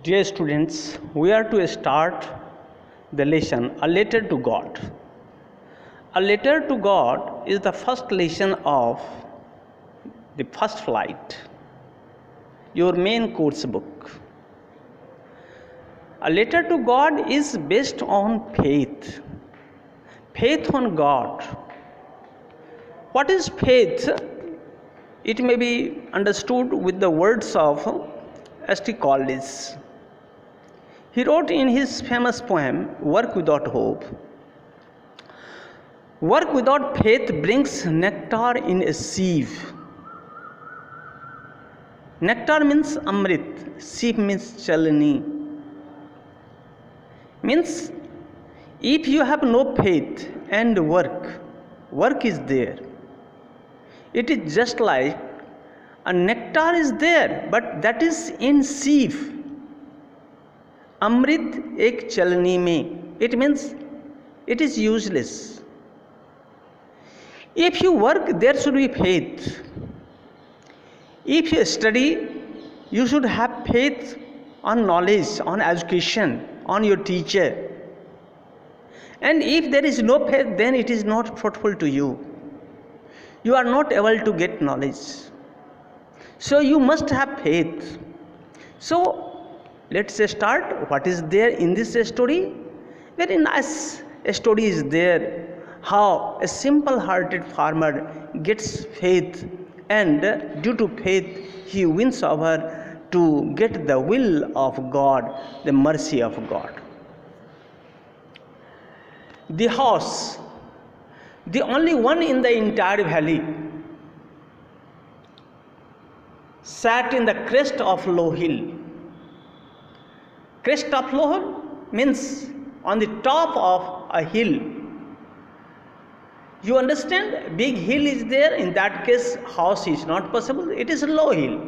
Dear students, we are to start the lesson A Letter to God. A Letter to God is the first lesson of the first flight, your main course book. A letter to God is based on faith. Faith on God. What is faith? It may be understood with the words of S.T. Collis. He wrote in his famous poem, Work Without Hope. Work without faith brings nectar in a sieve. Nectar means amrit, sieve means chalani. Means if you have no faith and work is there. It is just like a nectar is there, but that is in sieve. Amrit ek chalani mein. It means it is useless. If you work, there should be faith. If you study, you should have faith on knowledge, on education, on your teacher. And if there is no faith, then it is not fruitful to you. You are not able to get knowledge. So you must have faith. So let's start. What is there in this story? Very nice story is there. How a simple-hearted farmer gets faith, and due to faith he wins over to get the will of God, the mercy of God. The house, the only one in the entire valley, sat in the crest of low hill. Crest of low hill means on the top of a hill. You understand? Big hill is there. In that case, house is not possible. It is a low hill.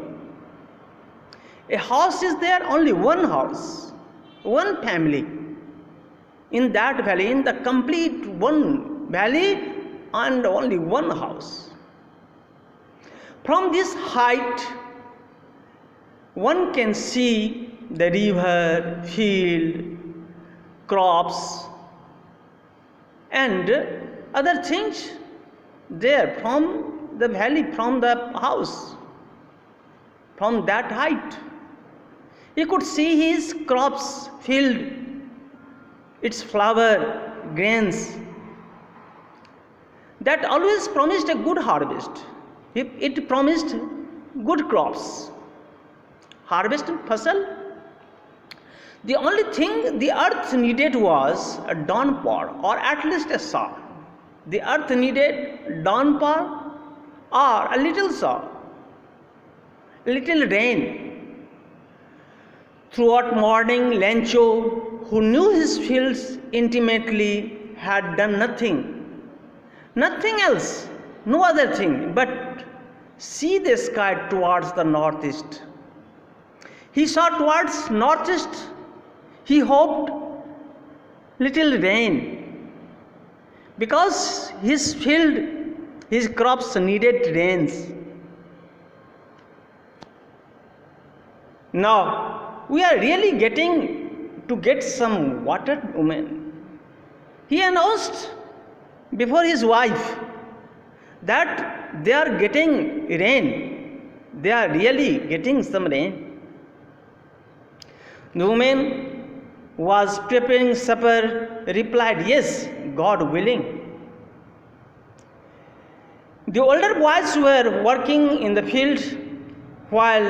A house is there, only one house, one family. In that valley, in the complete one valley, and only one house. From this height, one can see the river, field, crops, and other things there from the valley, from the house, from that height. He could see his crops, field, its flower, grains. That always promised a good harvest. It promised good crops. Harvest fasal. The only thing the earth needed was a downpour, or at least a shower. The earth needed downpour or a little shower, little rain. Throughout morning, Lencho, who knew his fields intimately, had done nothing else, no other thing but see the sky towards the northeast. He saw towards northeast. He hoped little rain, because his field, his crops needed rains. Now we are really get some water, woman. He announced before his wife that they are getting rain. They are really getting some rain. The woman was preparing supper, replied, "Yes, God willing." The older boys were working in the field, while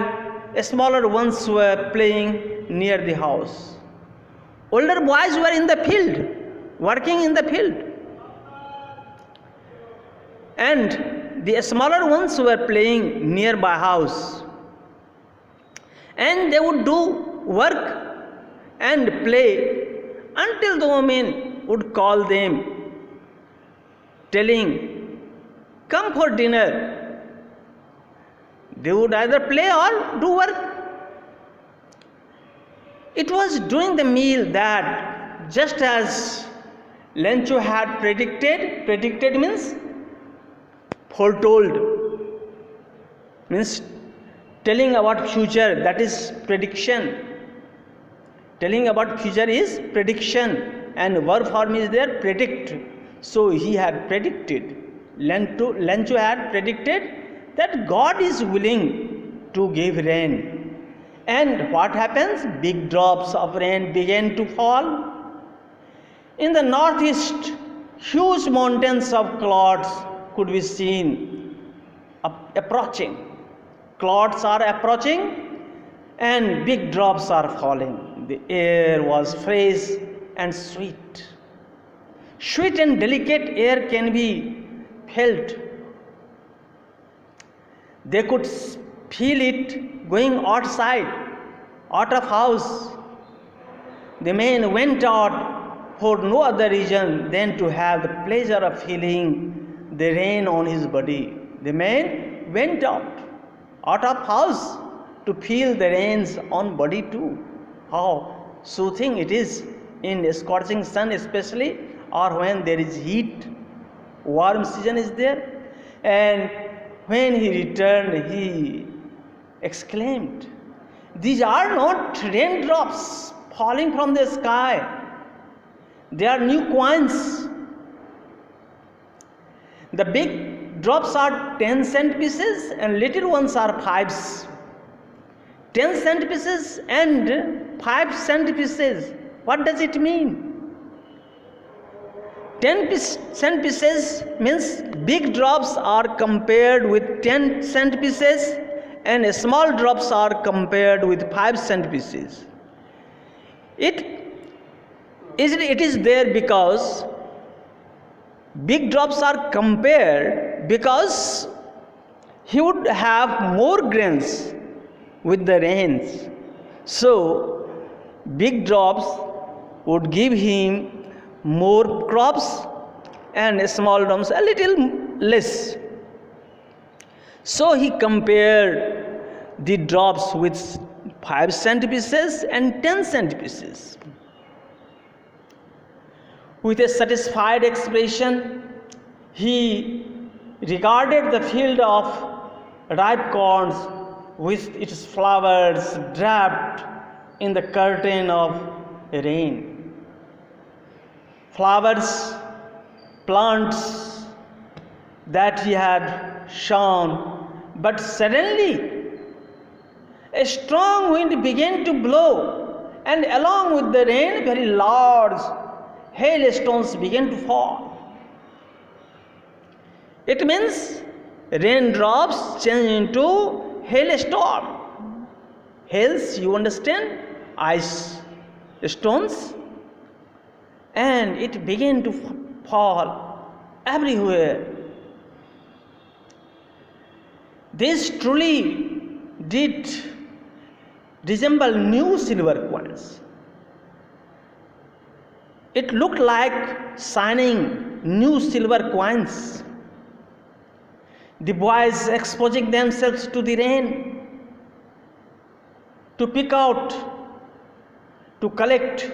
smaller ones were playing near the house. Older boys were in the field, working in the field, and the smaller ones were playing nearby house. And they would do work and play until the woman would call them, telling, "Come for dinner." They would either play or do work. It was during the meal that, just as Lencho had predicted means foretold, means telling about future, that is prediction. Telling about future is prediction, and verb form is there, predict. So he had predicted, Lencho had predicted that God is willing to give rain. And what happens? Big drops of rain began to fall. In the northeast, huge mountains of clouds could be seen approaching. Clouds are approaching and big drops are falling. The air was fresh and sweet. Sweet and delicate air can be felt. They could feel it going outside, out of house. The man went out for no other reason than to have the pleasure of feeling the rain on his body. The man went out of house to feel the rains on body too. How soothing it is in a scorching sun especially, or when there is heat, warm season is there. And when he returned, he exclaimed, "These are not raindrops falling from the sky. They are new coins. The big drops are 10-cent pieces and little ones are 5s. 10-cent pieces and 5-cent pieces. What does it mean? 10-cent pieces means big drops are compared with 10-cent pieces, and small drops are compared with 5-cent pieces. It is there because big drops are compared because he would have more grains with the rains. So big drops would give him more crops and small drops a little less. So he compared the drops with 5-cent pieces and 10-cent pieces. With a satisfied expression, he regarded the field of ripe corns with its flowers draped in the curtain of rain. Flowers, plants that he had shown, but suddenly a strong wind began to blow, and along with the rain, very large hailstones began to fall. It means raindrops change into hailstorm. Hails, you understand? Ice stones. And it began to fall everywhere. This truly did resemble new silver coins. It looked like shining new silver coins. The boys exposing themselves to the rain, to pick out, to collect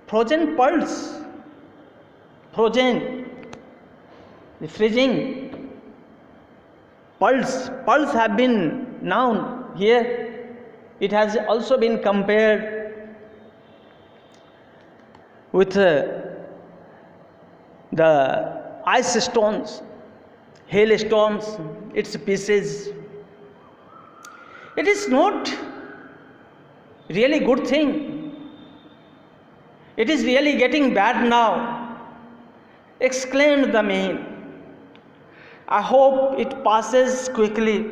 frozen pearls, the freezing pearls. Pearls have been now here. It has also been compared with the ice stones, hailstones, its pieces. It is not really good thing. It is really getting bad now, exclaimed the man. I hope it passes quickly.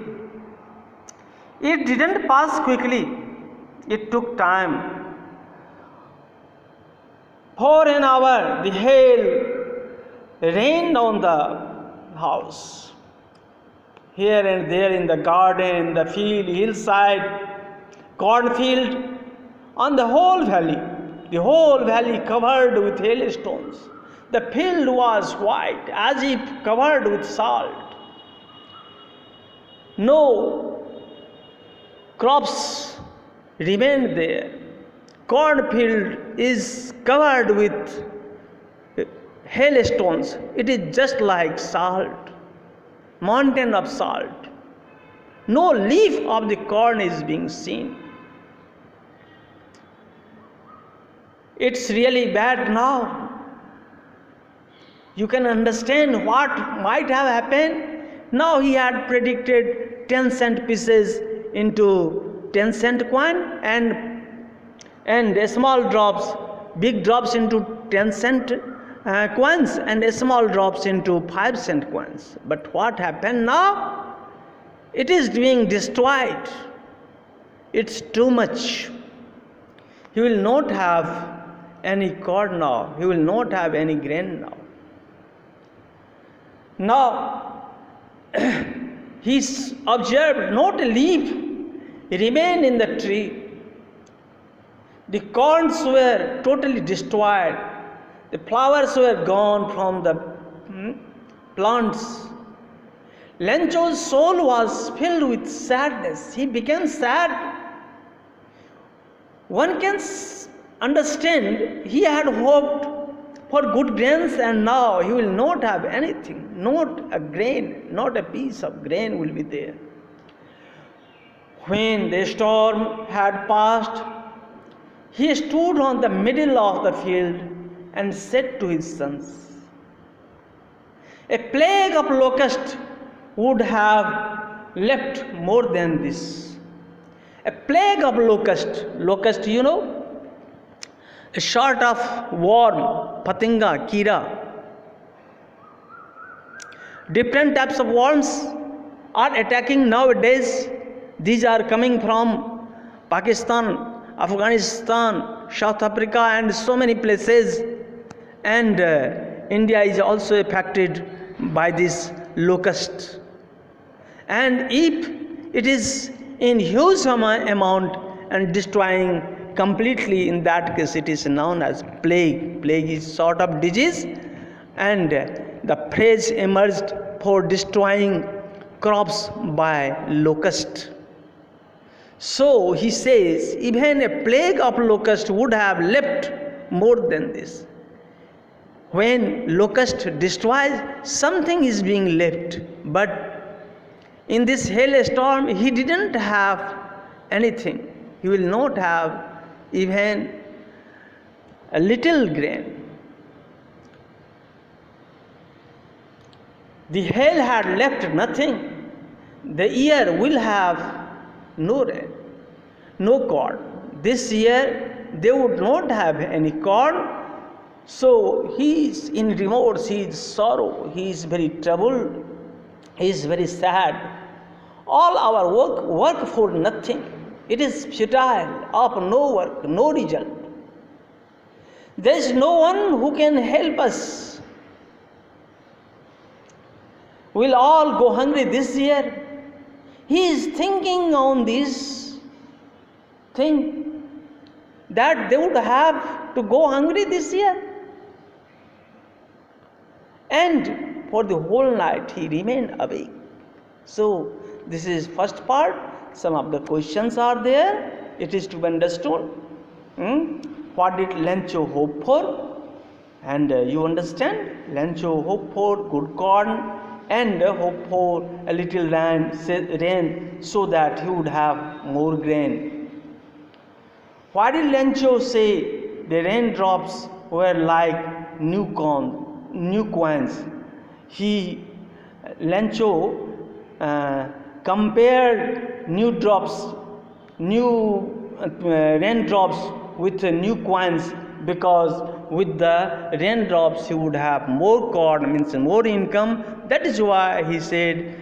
It didn't pass quickly. It took time. For an hour, the hail rained on the house. Here and there in the garden, in the field, hillside, cornfield, on the whole valley covered with hailstones. The field was white, as if covered with salt. No crops remained there. Cornfield is covered with hailstones. It is just like salt, mountain of salt. No leaf of the corn is being seen. It's really bad now. You can understand what might have happened. Now he had predicted 10 cent pieces into 10 cent coin, and small drops, big drops into 10 cent coins, and small drops into 5 cent coins. But what happened now? It is being destroyed. It's too much. He will not have any corn now. He will not have any grain now. Now, he observed not a leaf remained in the tree. The corns were totally destroyed. The flowers were gone from the plants. Lencho's soul was filled with sadness. He became sad. One can understand he had hoped for good grains, and now he will not have anything, not a grain, not a piece of grain will be there. When the storm had passed, he stood on the middle of the field and said to his sons, "A plague of locusts would have left more than this." A plague of locust, a sort of worm, patinga, kira. Different types of worms are attacking nowadays. These are coming from Pakistan, Afghanistan, South Africa, and so many places. And India is also affected by this locust. And if it is in huge amount and destroying completely, in that case it is known as plague. Plague is sort of disease, and the phrase emerged for destroying crops by locust. So he says, even a plague of locust would have left more than this. When locust destroys, something is being left. But in this hailstorm, he didn't have anything. He will not have even a little grain. The hail had left nothing. The year will have no rain, no corn. This year they would not have any corn. So he is in remorse, he is sorrow, he is very troubled, he is very sad. All our work for nothing. It is futile, of no work, no result. There is no one who can help us. We'll all go hungry this year. He is thinking on this thing, that they would have to go hungry this year. And for the whole night he remained awake. So this is first part. Some of the questions are there. It is to be understood. What did Lencho hope for? And you understand, Lencho hoped for good corn and hope for a little rain so that he would have more grain. Why did Lencho say the raindrops were like new coins? Lencho compared raindrops with new coins, because with the raindrops he would have more corn, means more income. That is why he said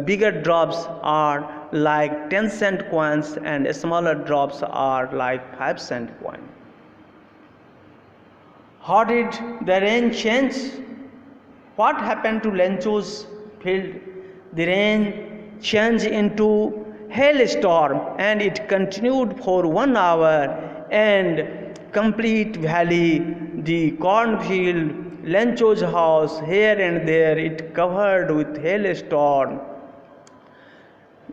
bigger drops are like 10 cent coins and smaller drops are like 5 cent coin. How did the rain change? What happened to Lencho's field? The rain changed into hailstorm, and it continued for 1 hour, and complete valley, the cornfield, Lencho's house, here and there, it covered with hailstorm.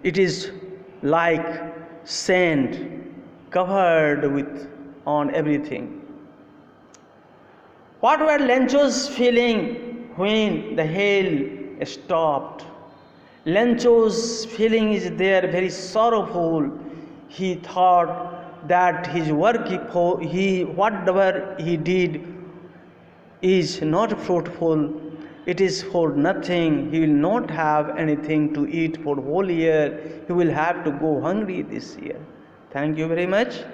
It is like sand covered with on everything. What were Lencho's feeling when the hail stopped? Lencho's feeling is there very sorrowful. He thought, that his work whatever he did is not fruitful, it is for nothing. He will not have anything to eat for whole year. He will have to go hungry this year. Thank you very much.